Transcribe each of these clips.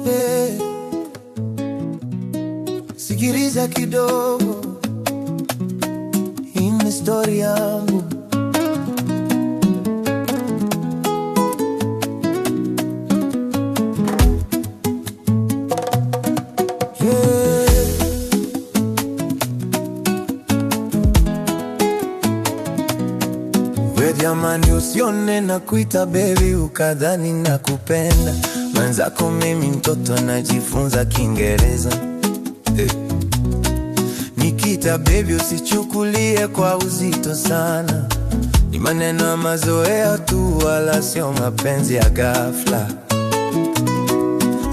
Hey, sikiliza kidogo, hii ni story yangu. We jamani, usione na kuita baby ukadhani na kupenda. Mwenzako mimi mtoto najifunza Kiingereza. Nikita baby usichukulie kwa uzito sana. Ni maneno ya mazoea tu, wala sio mapenzi ya ghafla.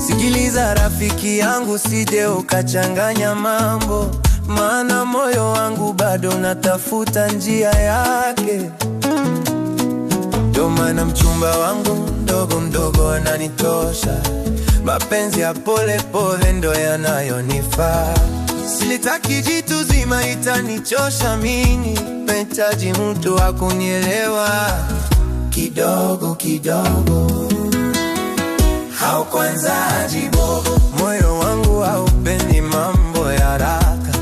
Sikiliza rafiki yangu, sije ukachanganya mambo, maana moyo wangu bado natafuta njia yake. Ndio maana mchumba wangu mdogo mdogo ananitosha. Mapenzi ya pole pole ndo yanayonifaa. Silitaki jitu zima, itanichosha mimi. Nahitaji mtu wa kunielewa kidogo kidogo. Hau kwanza ajibogo, moyo wangu haupendi mambo ya haraka.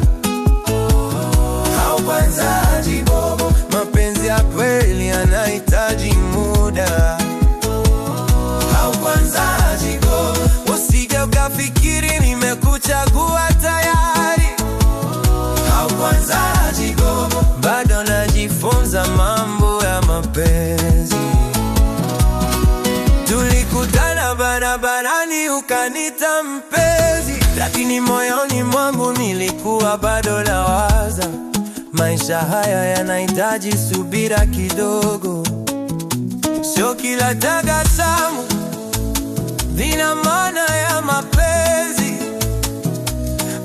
Hau kwanza ajibogo, mapenzi ya kweli yanahitaji muda. Hau kwanza ajibogo, usije ukafikiri nimekuchagua tayari. Hau kwanza ajibogo, bado najifunza mambo ya mapenzi. Tulikutana barabarani ukanita mpenzi, lakini moyoni mwangu nilikuwa bado nawaza. Maisha haya yanahitaji subira kidogo. Sio kila tabasamu lina maana ya mapenzi.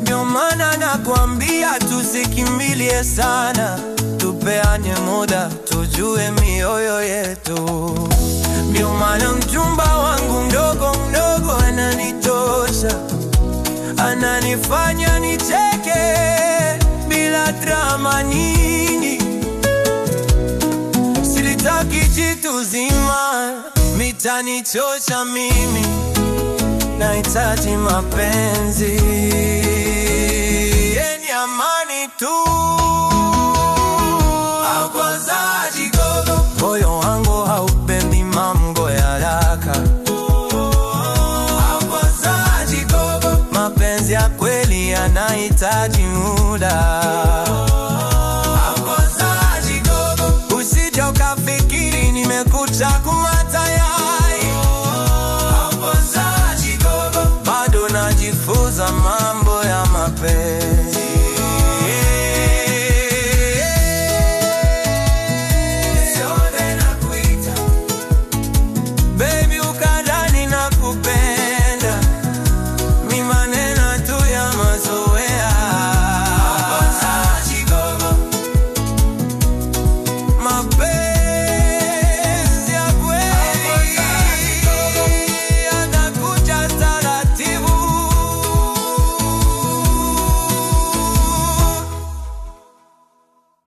Ndio maana nakwambia tusikimbilie sana, tupeane muda tujue mioyo yetu. Ndio maana mchumba wangu mdogo mdogo ananitosha, ananifanya nicheke bila drama nyingi. Silitaki jitu zima, mitanichosha mimi. Nahitaji mapenzi yenye amani tu.